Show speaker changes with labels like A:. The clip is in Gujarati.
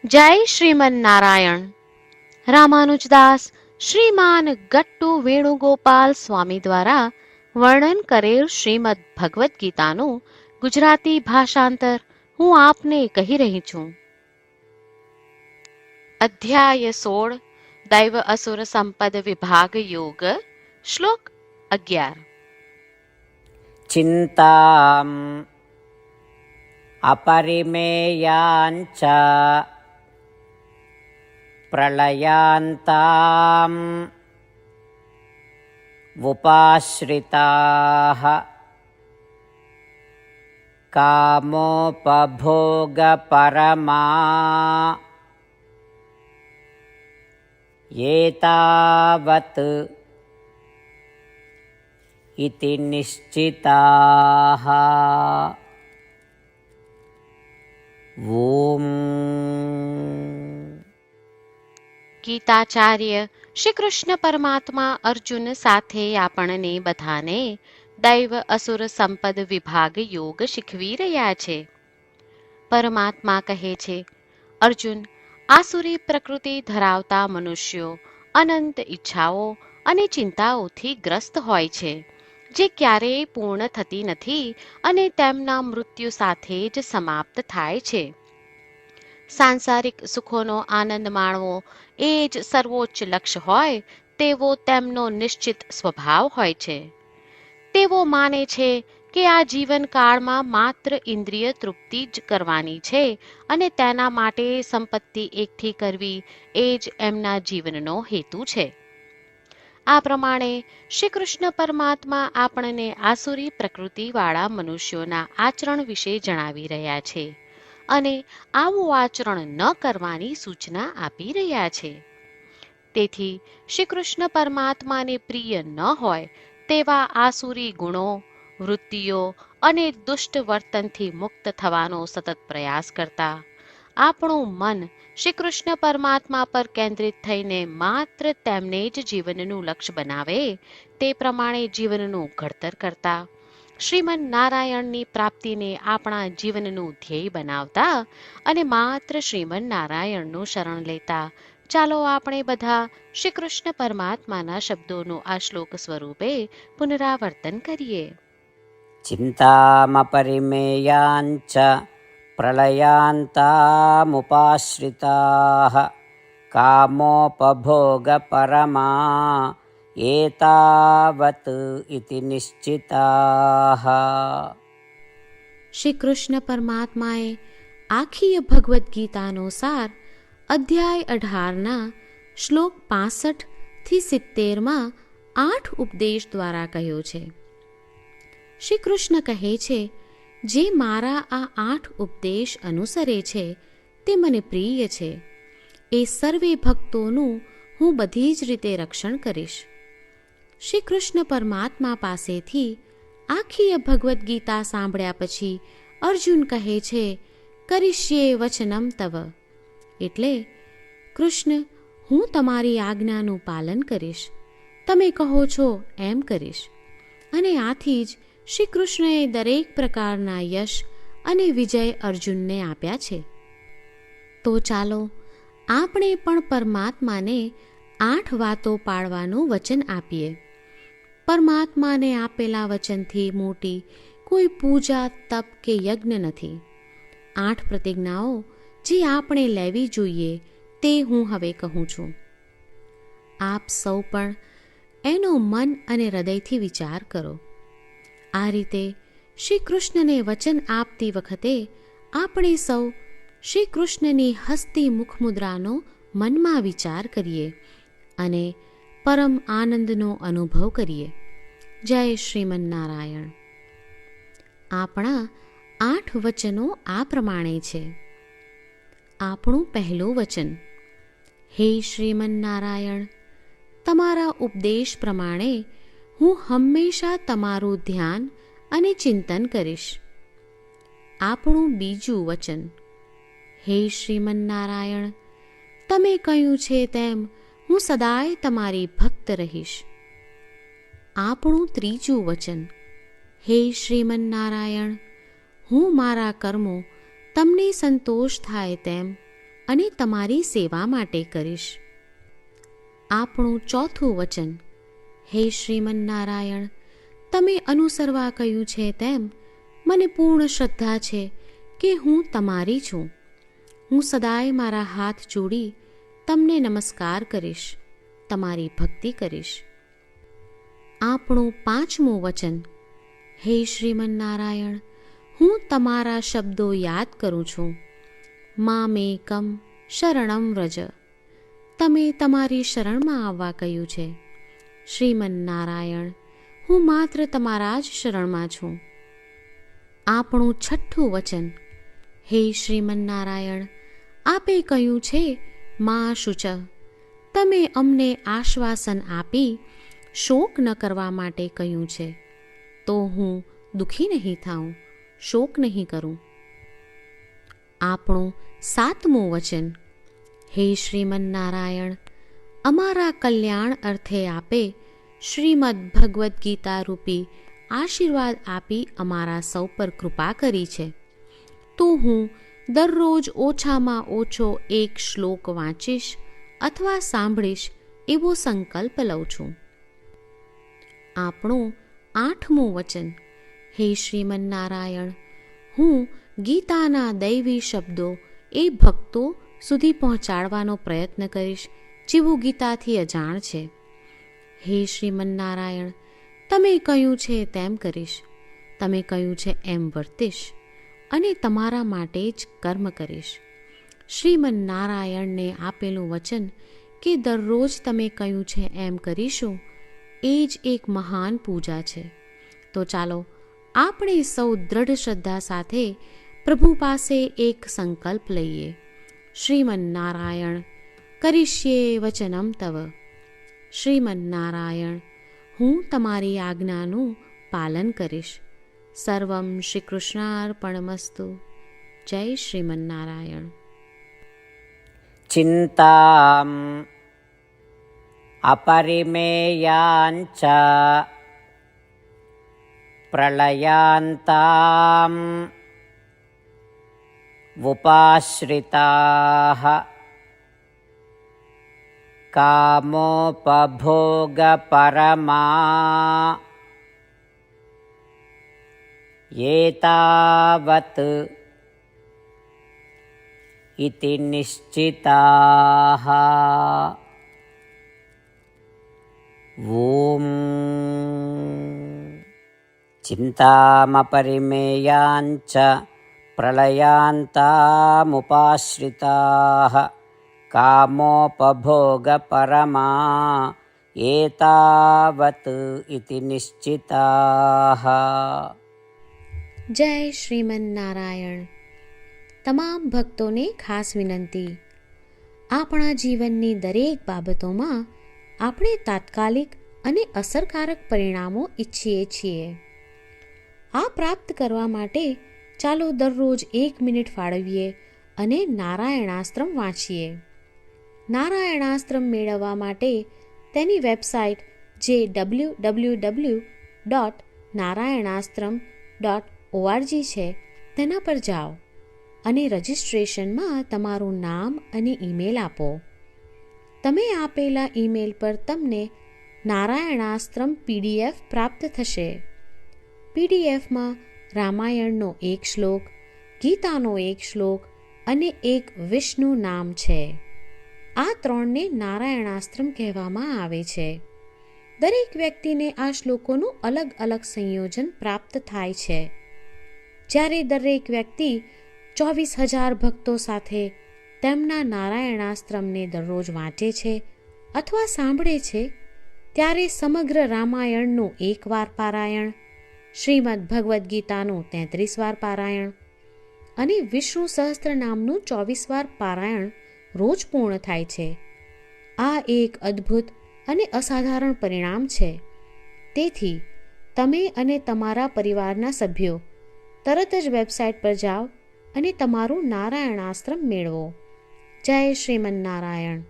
A: જય શ્રીમન નારાયણ. રામાનુજદાસ શ્રીમાન ગટ્ટુ વેણુગોપાલ સ્વામી દ્વારા વર્ણન કરેલ શ્રીમદ ભગવદ્ ગીતાનું ગુજરાતી ભાષાંતર હું આપને કહી રહી છું. અધ્યાય 16 દૈવ અસુર સંપદ વિભાગ યોગ. શ્લોક 11.
B: ચિંતામ અપરિમેયાંચ પ્રલયાંતામ વુપાશ્રિતાઃ કામોપભોગપરમા એતાવત ઇતિ નિશ્ચિતાઃ. ઓમ.
A: ગીતાચાર્ય શ્રી કૃષ્ણ પરમાત્મા અર્જુન સાથે આપણને બધાને દૈવ અસુર સંપદ વિભાગ યોગ શીખવી રહ્યા છે. પરમાત્મા કહે છે, અર્જુન, આસુરી પ્રકૃતિ ધરાવતા મનુષ્યો અનંત ઈચ્છાઓ અને ચિંતાઓથી ગ્રસ્ત હોય છે, જે ક્યારેય પૂર્ણ થતી નથી અને તેમના મૃત્યુ સાથે જ સમાપ્ત થાય છે. સાંસારિક સુખોનો આનંદ માણવો એ જ સર્વોચ્ચ લક્ષ્ય હોય તેવો તેમનો નિશ્ચિત સ્વભાવ હોય છે. તેઓ માને છે કે આ જીવનકાળમાં માત્ર ઇન્દ્રિય તૃપ્તિ જ કરવાની છે અને તેના માટે સંપત્તિ એકઠી કરવી એ જ એમના જીવનનો હેતુ છે. આ પ્રમાણે શ્રી કૃષ્ણ પરમાત્મા આપણને આસુરી પ્રકૃતિવાળા મનુષ્યોના આચરણ વિશે જણાવી રહ્યા છે અને આવું આચરણ ન કરવાની સૂચના આપી રહ્યા છે. તેથી શ્રી કૃષ્ણ પરમાત્માને પ્રિય ન હોય તેવા આસુરી ગુણો, વૃત્તિઓ અને દુષ્ટ વર્તનથી મુક્ત થવાનો સતત પ્રયાસ કરતા આપણું મન શ્રી કૃષ્ણ પરમાત્મા પર કેન્દ્રિત થઈને માત્ર તેમને જ જીવનનું લક્ષ્ય બનાવે તે પ્રમાણે જીવનનું ઘડતર કરતા શ્રીમન નારાયણની પ્રાપ્તિને આપણા જીવનનું ધ્યેય બનાવતા અને માત્ર શ્રીમન નારાયણનું શરણ લેતા ચાલો આપણે બધા શ્રી કૃષ્ણ પરમાત્માના શબ્દોનું આ શ્લોક સ્વરૂપે પુનરાવર્તન કરીએ.
B: ચિંતામપરિમેયાંચ પ્રલયાંતામુપાશ્રિતાઃ કામોપભોગપરમા એતાવત ઇતિ નિશ્ચિતાઃ.
A: શ્રી કૃષ્ણ પરમાત્માએ આખી ભગવદ્ ગીતાનો સાર અધ્યાય 18ના શ્લોક 65 થી 70માં 8 ઉપદેશ દ્વારા કહ્યો છે. શ્રી કૃષ્ણ કહે છે, જે મારા આ 8 ઉપદેશ અનુસરે છે તે મને પ્રિય છે. એ સર્વે ભક્તોનું હું બધી જ રીતે રક્ષણ કરીશ. શ્રી કૃષ્ણ પરમાત્મા પાસેથી આખી ભગવદ્ ગીતા સાંભળ્યા પછી અર્જુન કહે છે, કરીશ્યે વચનમ તવ, એટલે કૃષ્ણ, હું તમારી આજ્ઞાનું પાલન કરીશ, તમે કહો છો એમ કરીશ. અને આથી જ શ્રી કૃષ્ણએ દરેક પ્રકારના યશ અને વિજય અર્જુનને આપ્યા છે. તો ચાલો આપણે પણ પરમાત્માને 8 વાતો પાળવાનું વચન આપીએ. પરમાત્માને આપેલા વચનથી મોટી કોઈ પૂજા, તપ કે યજ્ઞ નથી. 8 પ્રતિજ્ઞાઓ જે આપણે લેવી જોઈએ તે હું હવે કહું છું. આપ સૌ પણ એનો મન અને હૃદયથી વિચાર કરો. આ રીતે શ્રી કૃષ્ણને વચન આપતી વખતે આપણે સૌ શ્રી કૃષ્ણની હસતી મુખમુદ્રાનો મનમાં વિચાર કરીએ અને પરમ આનંદનો અનુભવ કરીએ. જય શ્રીમન નારાયણ. આપણા 8 વચનો આ પ્રમાણે છે. આપણું પહેલું વચન, હે શ્રીમન નારાયણ, તમારા ઉપદેશ પ્રમાણે હું હંમેશા તમારું ધ્યાન અને ચિંતન કરીશ. આપણું બીજું વચન, હે શ્રીમન નારાયણ, તમે કહ્યું છે તેમ હું સદાય તમારી ભક્ત રહીશ. આપણું ત્રીજું વચન, હે શ્રીમન નારાયણ, હું મારા કર્મો તમને સંતોષ થાય તેમ અને તમારી સેવા માટે કરીશ. આપણું ચોથું વચન. હે શ્રીમન્નારાયણ, તમે અનુસરવા કહ્યું છે તેમ મને પૂર્ણ શ્રદ્ધા છે કે હું તમારી છું. હું સદાય મારા હાથ જોડી તમને નમસ્કાર કરીશ, તમારી ભક્તિ કરીશ. આપણું પાંચમું વચન. હે શ્રીમન્નારાયણ, હું તમારા શબ્દો યાદ કરું છું. મામેકમ શરણમ વ્રજ. તમે તમારી શરણમાં આવવા કહ્યું છે. શ્રીમન્નારાયણ, હું માત્ર તમારા જ શરણમાં છું. આપણું છઠ્ઠું વચન. હે શ્રીમન્નારાયણ, આપે કહ્યું છે મા શુચ. તમે અમને આશ્વાસન આપી શોક ન કરવા માટે કહ્યું છે, તો હું દુઃખી નહીં થાઉં, શોક નહીં કરું. આપણું સાતમું વચન. હે શ્રીમન્નારાયણ, અમારા કલ્યાણ અર્થે આપે શ્રીમદ્ ભગવદ્ ગીતા રૂપી આશીર્વાદ આપી અમારા સૌ પર કૃપા કરી છે, તો હું દરરોજ ઓછામાં ઓછો એક શ્લોક વાંચીશ અથવા સાંભળીશ એવો સંકલ્પ લઉં છું. આપણું આઠમું વચન. હે શ્રીમન્નારાયણ, હું ગીતાના દૈવી શબ્દો એ ભક્તો સુધી પહોંચાડવાનો પ્રયત્ન કરીશ જેઓ ગીતાથી અજાણ છે. હે શ્રીમન્નારાયણ, તમે કહ્યું છે તેમ કરીશ, તમે કહ્યું છે એમ વર્તીશ અને તમારા માટે જ કર્મ કરીશ. શ્રીમન્નારાયણને આપેલું વચન કે દરરોજ તમે કહ્યું છે એમ કરીશું, એ જ એક મહાન પૂજા છે. તો ચાલો આપણે સૌ દ્રઢ શ્રદ્ધા સાથે પ્રભુ પાસે એક સંકલ્પ લઈએ. શ્રીમન્નારાયણ, કરીશ્યે વચનમ તવ. શ્રીમન્નારાયણ, હું તમારી આજ્ઞાનું પાલન કરીશ. સર્વમ શ્રી કૃષ્ણાર્પણમસ્તુ. જય શ્રીમન્નારાયણ.
B: ચિંતામ અપરિમેયાંચ પ્રલયાંતામ વુપાશ્રિતાઃ કામોપભોગપરમા યેતાવત ઇતિ નિશ્ચિતાઃ. ઓમ ચિંતામપરિમેયાંચ પ્રલયાંતામુપાશ્રિતાઃ કામોપભોગપરમા એતાવત ઇતિ નિશ્ચિતાઃ.
A: જય શ્રીમન્નારાયણ. તમામ ભક્તોને ખાસ વિનંતી. આપણા જીવનની દરેક બાબતોમાં આપણે તાત્કાલિક અને અસરકારક પરિણામો ઈચ્છીએ છીએ. આ પ્રાપ્ત કરવા માટે ચાલો દરરોજ 1 મિનિટ ફાળવીએ અને નારાયણાસ્ત્રમ વાંચીએ. નારાયણાસ્ત્રમ મેળવવા માટે તેની વેબસાઇટ જે www.narayanaastram.org છે તેના પર જાઓ અને રજિસ્ટ્રેશનમાં તમારું નામ અને ઈમેલ આપો. તમે આપેલા ઈમેલ પર તમને નારાયણાસ્ત્રમ PDF પ્રાપ્ત થશે. PDFમાં રામાયણનો 1 શ્લોક, ગીતાનો 1 શ્લોક અને એક વિષ્ણુ નામ છે. આ 3ને નારાયણાસ્ત્રમ કહેવામાં આવે છે. દરેક વ્યક્તિને આ શ્લોકોનું અલગ અલગ સંયોજન પ્રાપ્ત થાય છે. જ્યારે દરેક વ્યક્તિ 24,000 ભક્તો સાથે તેમના નારાયણાસ્ત્રમને દરરોજ વાંચે છે અથવા સાંભળે છે, ત્યારે સમગ્ર રામાયણનું 1 વાર પારાયણ, શ્રીમદ્ ભગવદ્ ગીતાનું 33 વાર પારાયણ અને વિષ્ણુ સહસ્ત્રનામનું 24 વાર પારાયણ રોજ પૂર્ણ થાય છે. આ એક અદ્ભુત અને અસાધારણ પરિણામ છે. તેથી તમે અને તમારા પરિવારના સભ્યો તરત જ વેબસાઇટ પર જાઓ અને તમારું નારાયણાસ્ત્રમ મેળવો. જય શ્રીમન્નારાયણ.